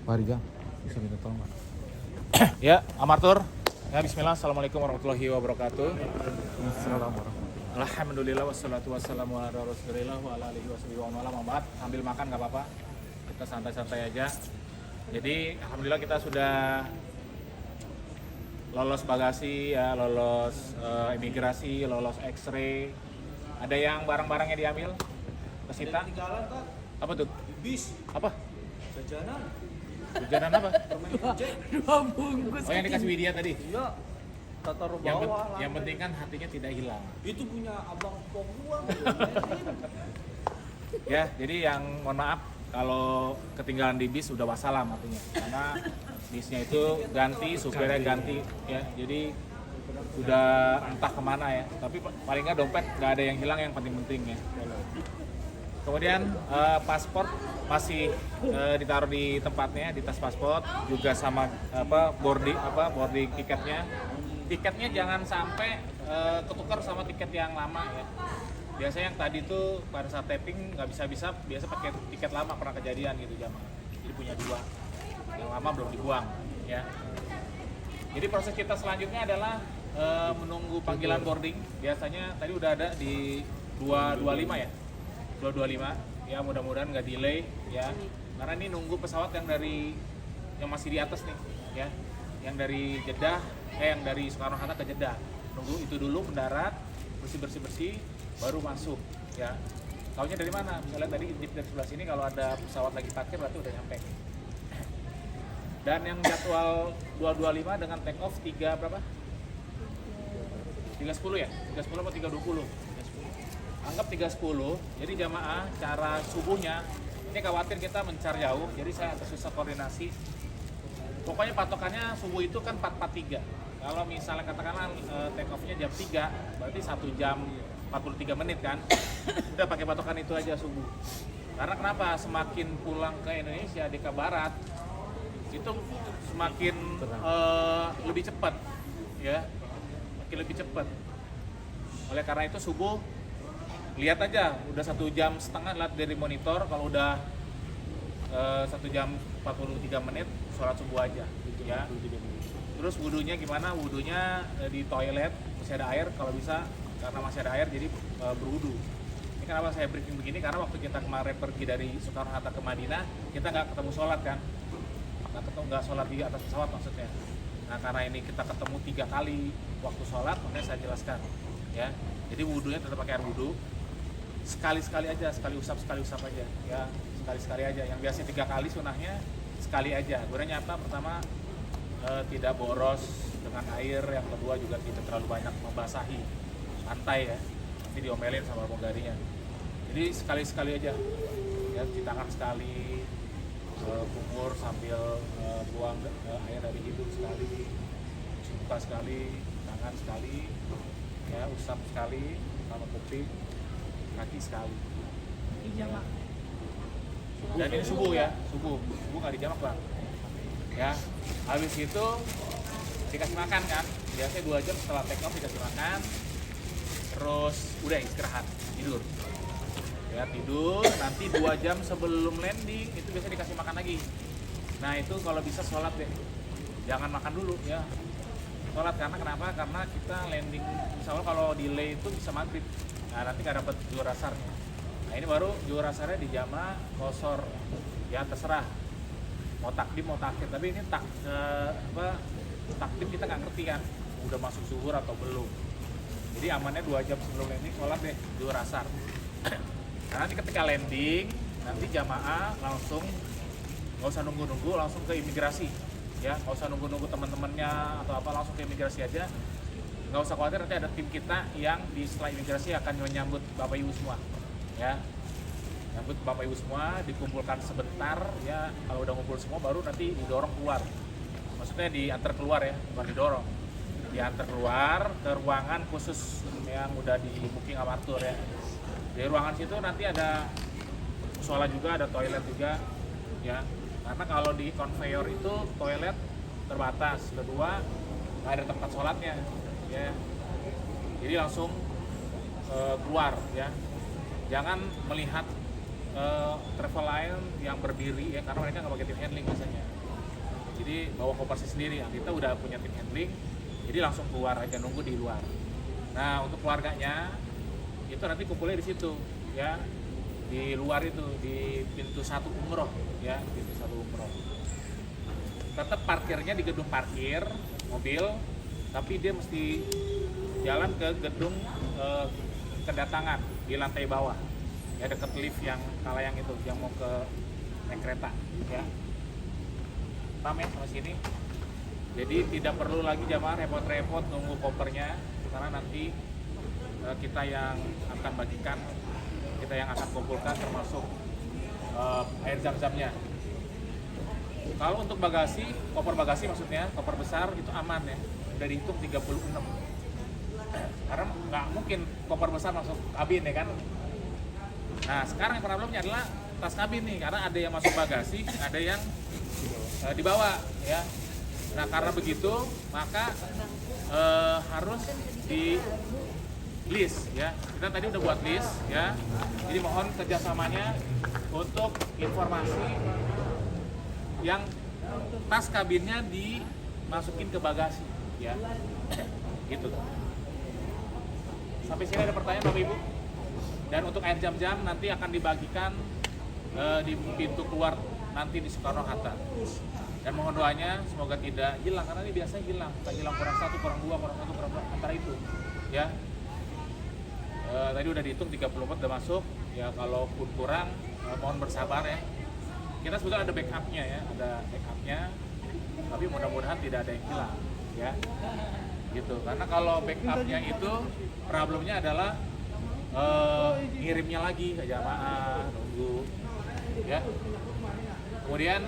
Pak Riza, bisa minta tolong Pak? Ya, Amatur. Ya, bismillah. Assalamualaikum warahmatullahi wabarakatuh. Assalamualaikum. Alhamdulillah wassalatu wassalamu ala rasulillah wa ala alihi wa malam. Sambil makan nggak apa-apa. Kita santai-santai aja. Jadi, alhamdulillah kita sudah lolos bagasi ya, lolos imigrasi, lolos X-ray. Ada yang barang-barangnya diambil? Kesita? Apa tuh? Bis, Apa? jajanan, Jajanan apa? permen ojek. Dua bungkus. Oh, yang dikasih Widya tadi. Iya, taruh Yang, bawah lah. yang penting kan hatinya tidak hilang. Itu punya abang pok gua. Ya, jadi yang mohon maaf kalau ketinggalan di bis udah wassalam artinya. Karena bisnya itu ganti, supirnya ganti ya. Jadi udah entah kemana ya. Tapi paling nggak dompet nggak ada yang hilang, yang penting-penting ya. Kemudian paspor masih ditaruh di tempatnya, di tas paspor juga sama boarding tiketnya. Tiketnya jangan sampai ketukar sama tiket yang lama ya. Biasanya yang tadi tuh pada saat tapping nggak biasa pakai tiket lama, pernah kejadian gitu jamaah. Jadi punya dua, yang lama belum dibuang ya. Jadi proses kita selanjutnya adalah menunggu panggilan boarding. Biasanya tadi udah ada di 225 ya, 225 ya, mudah-mudahan nggak delay ya. Karena ini nunggu pesawat yang masih di atas nih ya, yang dari Jeddah, yang dari Soekarno-Hatta ke Jeddah. Nunggu itu dulu mendarat, bersih, baru masuk ya. Taunya dari mana? Misalnya tadi intip dari sebelah sini, kalau ada pesawat lagi parkir berarti udah nyampe. Dan yang jadwal 225 dengan take off 3 berapa? 3.10 ya? 3.10 atau 3.20? Anggap 3.10. Jadi jamaah cara subuhnya ini khawatir kita mencar jauh, jadi saya agak susah koordinasi. Pokoknya patokannya subuh itu kan 4.43. Kalau misalnya katakanlah take off-nya jam 3, berarti 1 jam 43 menit kan. Udah pakai patokan itu aja subuh. Karena kenapa? Semakin pulang ke Indonesia di ke barat itu semakin lebih cepat ya. Makin lebih cepat. Oleh karena itu subuh lihat aja, udah 1 jam setengah lihat dari monitor, kalau udah 1 jam 43 menit sholat subuh aja ya. Terus wudhunya gimana? Wudhunya di toilet masih ada air, kalau bisa karena masih ada air jadi berwudhu. Ini kenapa saya briefing begini, karena waktu kita kemarin pergi dari Soekarno-Hatta ke Madinah kita nggak ketemu sholat kan, nggak sholat di atas pesawat maksudnya. Nah karena ini kita ketemu 3 kali waktu sholat, makanya saya jelaskan ya. Jadi wudhunya tetap pakai air wudhu, sekali-sekali aja, sekali usap aja ya, sekali-sekali aja. Yang biasa 3 kali sunahnya sekali aja. Gunanya apa? Pertama tidak boros dengan air, yang kedua juga tidak terlalu banyak membasahi lantai ya, nanti diomelin sama pramugarinya. Jadi sekali-sekali aja ya, cuci tangan sekali, kumur sambil buang air dari hidung sekali, cuci muka sekali, tangan sekali ya, usap sekali sama kuping, kaki sekali. Dijamak. Dan ini subuh ya, subuh nggak dijamak bang ya. Habis itu dikasih makan kan, biasanya 2 jam setelah take off dikasih makan, terus udah istirahat, tidur ya, tidur. Nanti 2 jam sebelum landing itu biasanya dikasih makan lagi. Nah itu kalau bisa sholat deh, jangan makan dulu ya, sholat. Karena kenapa? Karena kita landing misalnya kalau delay itu bisa maghrib, nah nanti nggak dapet juara sarnya. Nah ini baru juara sarnya di jamaah kosor ya, terserah mau takdim mau takhir. Tapi ini takdim kita nggak ngerti kan udah masuk zuhur atau belum. Jadi amannya 2 jam sebelum landing sholat deh juara asar. Karena nanti ketika landing nanti jamaah langsung nggak usah nunggu-nunggu, langsung ke imigrasi ya, nggak usah nunggu-nunggu teman-temannya atau apa, langsung ke imigrasi aja. Nggak usah khawatir, nanti ada tim kita yang di setelah imigrasi akan menyambut Bapak Ibu semua ya. Nyambut Bapak Ibu semua, dikumpulkan sebentar ya. Kalau udah ngumpul semua baru nanti didorong keluar. Maksudnya diantar keluar ya, bukan didorong. Diantar keluar ke ruangan khusus yang udah di booking sama Arthur ya. Di ruangan situ nanti ada musola juga, ada toilet juga ya. Karena kalau di conveyor itu toilet terbatas, kedua nggak ada tempat sholatnya ya. Jadi langsung keluar ya. Jangan melihat travel lain yang berdiri ya, karena mereka nggak pakai tip handling biasanya. Jadi bawa kopernya sendiri. Nah, kita udah punya tim handling, jadi langsung keluar aja, nunggu di luar. Nah, untuk keluarganya itu nanti kumpulnya di situ, ya, di luar itu, di pintu 1 umroh, ya, pintu 1 umroh. Tetap parkirnya di gedung parkir mobil, tapi dia mesti jalan ke gedung kedatangan di lantai bawah, ya, deket lift yang Kalayang itu, yang mau ke naik kereta, ya. Paham ya sama sini? Jadi tidak perlu lagi jamaah repot-repot nunggu kopernya, karena nanti kita yang akan bagikan, kita yang akan kumpulkan termasuk air zam-zamnya. Kalau untuk bagasi, koper bagasi maksudnya, koper besar itu aman ya, udah dihitung 36. Karena nggak mungkin koper besar masuk kabin ya kan. Nah sekarang yang problemnya adalah tas kabin nih, karena ada yang masuk bagasi, ada yang dibawa ya. Nah karena begitu maka harus di list ya. Kita tadi udah buat list ya. Jadi mohon kerjasamanya untuk informasi yang tas kabinnya dimasukin ke bagasi ya. Gitu. Sampai sini ada pertanyaan Bapak Ibu? Dan untuk air jam-jam nanti akan dibagikan di pintu keluar nanti di Soekarno-Hatta. Dan mohon doanya semoga tidak hilang, karena ini biasanya hilang, kita hilang kurang 1, kurang 2, kurang 1, kurang 2, antara itu ya. Tadi udah dihitung 34 udah masuk ya, kalaupun kurang mohon bersabar ya. Kita sebetulnya ada backupnya ya, ada backupnya, tapi mudah-mudahan tidak ada yang hilang ya gitu. Karena kalau backupnya itu problemnya adalah ngirimnya lagi ke jamaah, nunggu ya. Kemudian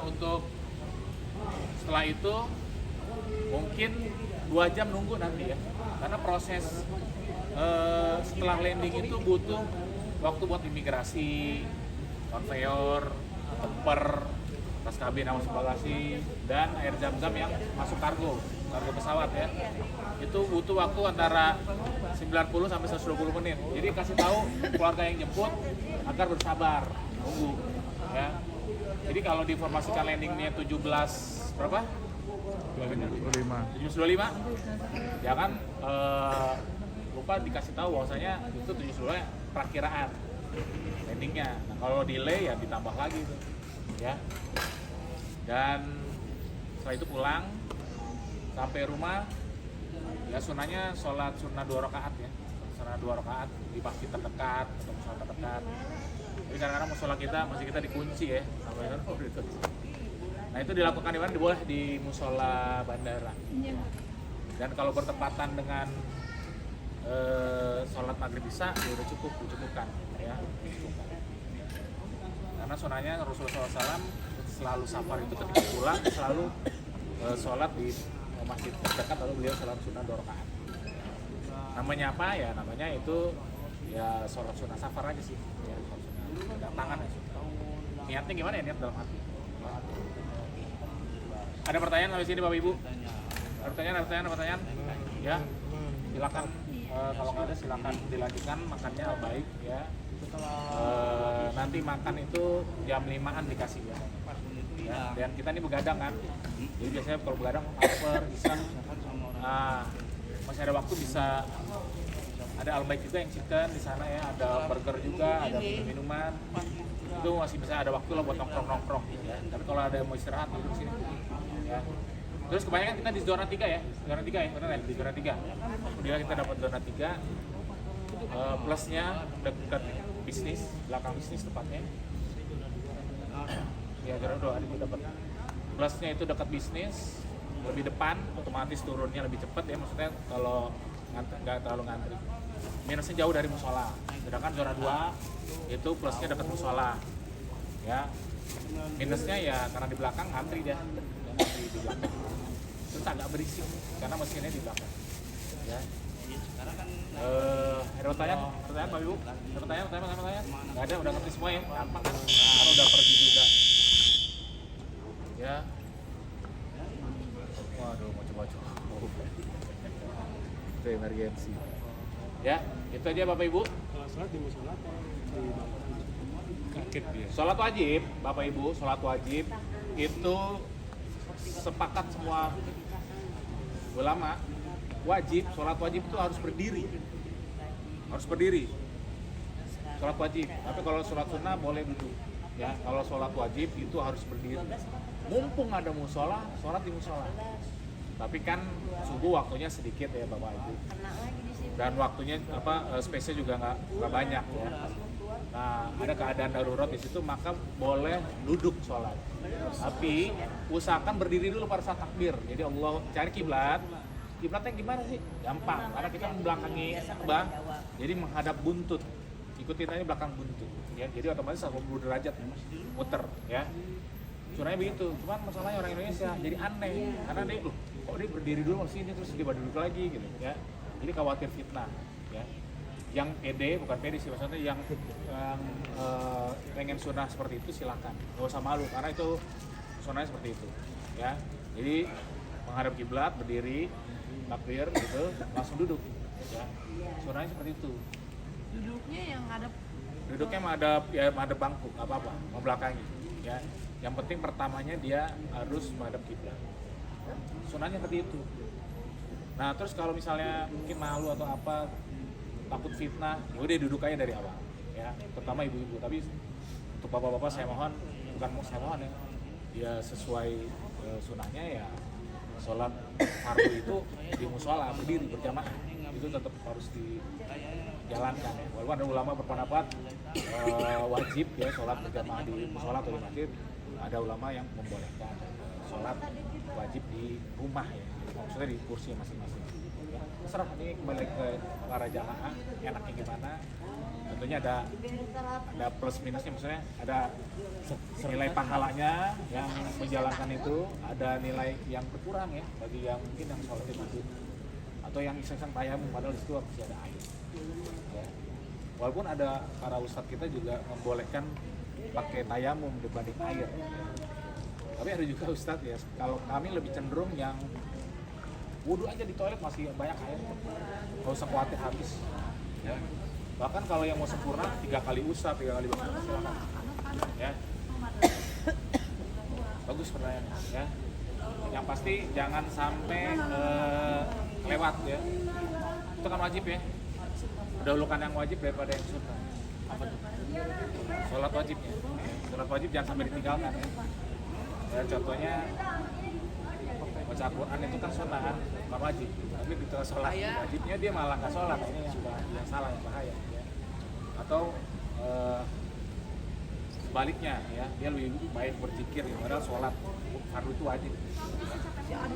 untuk setelah itu mungkin 2 jam nunggu nanti ya, karena proses setelah landing itu butuh waktu buat imigrasi, konveyor, temper, tas kabin yang masuk bagasi, dan air zam-zam yang masuk kargo pesawat ya. Itu butuh waktu antara 90 sampai 120 menit. Jadi kasih tahu keluarga yang jemput agar bersabar nunggu ya. Jadi kalau diinformasikan landingnya 17 berapa? 725. Jangan lupa dikasih tahu bahwasanya itu 725 perakiraan landingnya. Nah, kalau delay ya ditambah lagi tuh. Ya. Dan setelah itu pulang sampai rumah ya sunahnya sholat sunnah 2 rakaat ya. Sunnah 2 rakaat di masjid terdekat atau musola terdekat. Jadi kadang-kadang musola masjid kita dikunci ya sampai itu. Nah itu dilakukan di mana? Boleh di musola bandara. Dan kalau bertepatan dengan sholat maghrib isya ya udah dicukupkan ya. Karena sunahnya Rasulullah SAW selalu safar itu ketika pulang selalu sholat di masjid terdekat, lalu beliau sholat sunnah 2 rakaat. Namanya apa ya? Namanya itu ya sholat sunnah safar aja sih. Ya, kedatangan ya. Niatnya gimana ya? Niat dalam hati. Ada pertanyaan sampai sini Bapak Ibu? Ada pertanyaan? Ya, silakan. Kalau nggak ada silakan dilanjutkan makannya baik ya. Nanti makan itu jam 5-an dikasih ya. Dan kita ini begadang kan. Jadi biasanya kalau begadang lapar, bisa. Nah, masih ada waktu bisa ada Albaik juga yang chicken di sana ya, ada burger juga, ada minuman. Itu masih bisa ada waktu lah buat nongkrong ya. Tapi kalau ada yang mau istirahat duduk sini ya. Terus kebanyakan kita di zona 3 ya. Zona 3 ya, benar ya? Di zona 3. Kemudian kita dapat zona 3. Plusnya dekat bisnis, belakang bisnis tepatnya. Ya, kira udah hari ini dapat. Plusnya itu dekat bisnis, lebih depan, otomatis turunnya lebih cepat ya. Maksudnya kalau nggak terlalu ngantri. Minusnya jauh dari musola. Sedangkan zona 2 itu plusnya dekat musola. Ya. Minusnya ya karena di belakang ngantri dia. Ngantri di belakang. Terus agak berisik karena mesinnya di belakang. Ya. Ada pertanyaan Pak Ibu? Ada pertanyaan? Nggak ada, udah ngerti semua ya? Gampang kan? Nah, udah pergi juga. Ya. Waduh, mau coba-coba. Itu emergensi. Ya, itu aja Bapak Ibu. Kalau sholat di musola atau di Sholat wajib, Bapak Ibu, sholat wajib itu sepakat semua ulama, sholat wajib itu harus berdiri. Sholat wajib, tapi kalau sholat sunnah boleh duduk. Ya, kalau sholat wajib itu harus berdiri. Mumpung ada musola, sholat di musola. Tapi kan subuh waktunya sedikit ya Bapak Ibu. Dan waktunya space-nya juga nggak banyak ya. Nah, ada keadaan darurat di situ maka boleh duduk sholat. Tapi usahakan berdiri dulu pada saat takbir. Jadi Allah cari kiblat. Kiblatnya gimana sih? Gampang, karena kita membelakangi Ka'bah. Jadi menghadap buntut. Ikutin aja belakang buntut. Ya, jadi otomatis 80 derajat muter ya. Sunnahnya begitu. Cuman masalahnya orang Indonesia jadi aneh. Karena dia kok dia berdiri dulu masih ini terus dia duduk lagi gitu ya. Jadi khawatir fitnah ya. Yang pede, bukan pede sih maksudnya yang pengen sunnah seperti itu silakan, nggak usah malu karena itu sunnahnya seperti itu ya. Jadi menghadap kiblat, berdiri, takbir gitu, langsung duduk ya. Sunnahnya seperti itu. Duduknya menghadap bangku, nggak apa-apa, membelakangi ya. Yang penting pertamanya dia harus menghadap kiblat. Sunnahnya seperti itu. Nah terus kalau misalnya mungkin malu atau apa, takut fitnah, ya udah duduk aja dari awal ya, terutama ibu-ibu. Tapi untuk bapak-bapak saya mohon, saya mohon ya sesuai sunnahnya ya, sholat fardu itu di musola berdiri berjamaah itu tetap harus dijalankan ya. Walaupun ada ulama berpendapat wajib ya sholat berjamaah di musola atau di masjid, ada ulama yang membolehkan sholat wajib di rumah ya, maksudnya di kursi masing-masing. Terserah, ini kembali ke para jamaah enaknya gimana. Tentunya ada plus minusnya, maksudnya ada nilai pahalanya yang menjalankan itu, ada nilai yang berkurang ya bagi yang mungkin yang sholat di masjid atau yang iseng-iseng tayamum padahal di situ masih ada air ya. Walaupun ada para ustadz kita juga membolehkan pakai tayamum dibanding air ya. Tapi ada juga ustadz ya, kalau kami lebih cenderung yang wudhu aja di toilet masih banyak air, nggak usah khawatir habis ya. Bahkan kalau yang mau sempurna 3 kali usap, 3 kali basah silakan ya. Bagus pertanyaannya ya. Yang pasti jangan sampai lewat ya. Itu kan wajib ya, dahulukan yang wajib daripada yang sunnah. Apa tuh? Sholat wajibnya ya. Sholat wajib jangan sampai ditinggalkan ya. Contohnya baca Al-Quran itu kan sunnah kan, bukan wajib. Tapi di tengah sholat wajibnya dia malah nggak sholat, ini yang salah, yang bahaya ya. Atau sebaliknya ya, dia lebih baik berzikir ya, padahal sholat fardu itu wajib.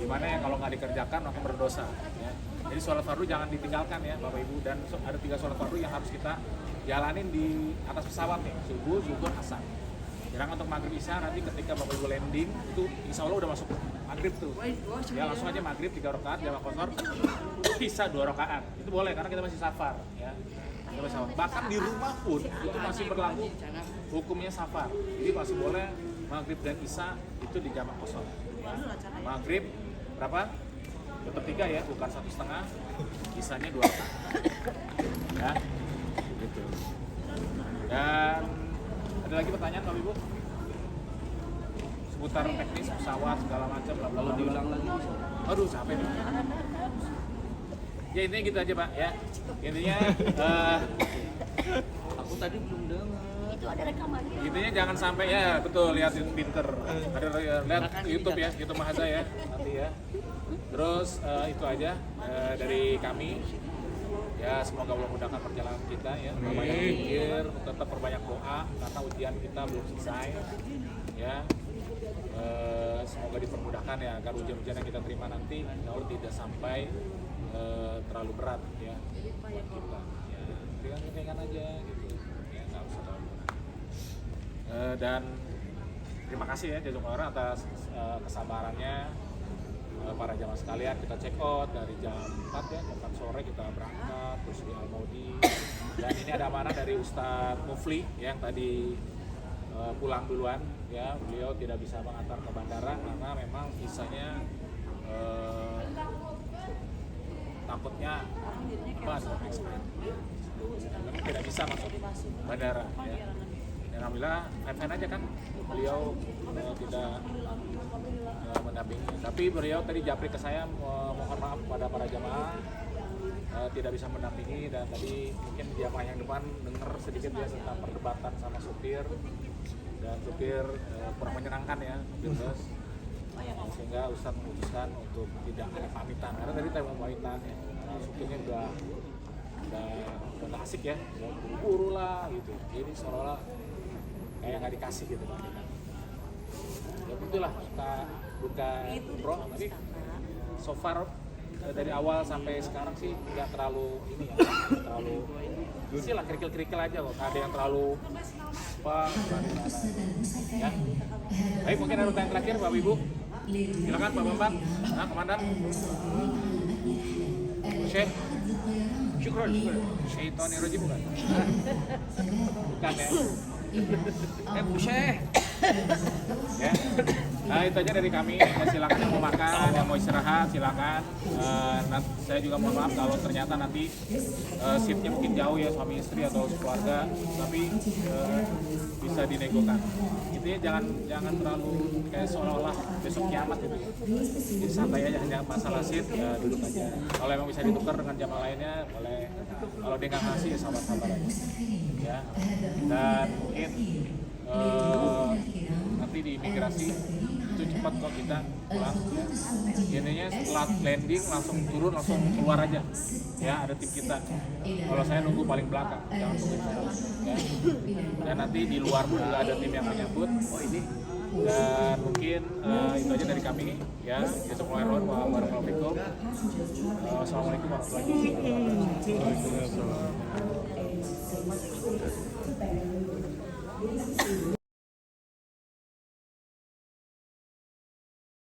Gimana ya kalau nggak dikerjakan maka berdosa ya. Jadi sholat fardu jangan ditinggalkan ya Bapak Ibu, dan ada 3 sholat fardu yang harus kita jalanin di atas pesawat nih, subuh, zuhur, asar. Jarang untuk maghrib isya, nanti ketika Bapak Ibu landing itu insya Allah udah masuk maghrib tuh ya, langsung aja maghrib 3 rakaat, jamak qashar, isya 2 rakaat. Itu boleh karena kita masih safar ya. Kita masih safar. Bahkan di rumah pun itu masih berlaku hukumnya safar, jadi masih boleh maghrib dan isya itu di jamak qashar ya. Maghrib berapa? Tetap 3 ya, bukan 1,5, isyanya 2 rakaat ya gitu. Dan ada lagi pertanyaan Bapak Ibu? Seputar teknis pesawat segala macam. Kalau diulang lagi bisa. Aduh capek nih. Ya intinya gitu aja Pak ya. Intinya Aku tadi belum dengar. Itu ada rekamannya. Intinya jangan sampai ya, betul, lihat pinter. Ada lihat YouTube ya, YouTube Mahasa ya nanti ya. Terus itu aja dari kami. Ya semoga Allah mudahkan perjalanan kita ya, perbanyak zikir, tetap perbanyak doa karena ujian kita belum selesai ya. Semoga dipermudahkan ya agar ujian-ujian yang kita terima nanti Allah tidak sampai terlalu berat ya buat kita ya, ringan-ringan aja gitu ya, nggak usah terlalu berat. Dan terima kasih ya jazakallahu atas kesabarannya para jamaah sekalian. Kita check out dari jam 4 ya, jam 4 sore kita berangkat terus di Al-Maudi. Dan ini ada amanah dari Ustadz Mufli yang tadi pulang duluan ya, beliau tidak bisa mengantar ke bandara karena memang visanya takutnya apa, expired, memang tidak bisa masuk bandara ya. Dan alhamdulillah fine aja kan, beliau tidak mendampingi. Tapi beliau tadi japri ke saya mohon maaf kepada para jamaah tidak bisa mendampingi, dan tadi mungkin jamaah yang depan dengar sedikit ya tentang perdebatan sama supir, dan supir kurang menyenangkan ya supir bus, sehingga Ustadz memutuskan untuk tidak ada pamitan, karena tadi saya mau pamitan ya, karena supirnya udah nggak asik ya, udah buru-buru lah gitu, jadi seolah-olah kayak nggak dikasih gitu pamitan. Ya itulah duka bro, tapi so far dari awal sampai sekarang sih nggak terlalu ini ya, nggak terlalu sih lah, kerikil-kerikil aja kok, ada yang terlalu apa ya. Baik, mungkin ada pertanyaan terakhir Bapak Ibu, silakan Pak Bambang. Nah, Komandan Syekh Syukron Syaitonir Rajim bukan? Bukan ya? Bu Syekh ya. Nah itu aja dari kami, ya, silakan yang mau makan, yang mau istirahat silakan. Saya juga mohon maaf kalau ternyata nanti shiftnya mungkin jauh ya, suami istri atau keluarga, tapi bisa dinegokan. Intinya jangan terlalu kayak seolah-olah besok kiamat gitu. Jadi santai aja, hanya masalah shift ya duduk aja. Kalau emang bisa ditukar dengan jamaah lainnya boleh. Kalau dia nggak ngasih ya sabar-sabar aja. Ya. Dan mungkin nanti di imigrasi itu cepat kok kita pulang ya. Intinya setelah landing langsung turun, langsung keluar aja ya, ada tim kita. Kalau saya nunggu paling belakang, jangan tunggu saya ya. Dan nanti di luar pun juga ada tim yang menyambut. Dan mungkin itu aja dari kami ya. Assalamualaikum warahmatullahi wabarakatuh. Assalamualaikum warahmatullahi wabarakatuh.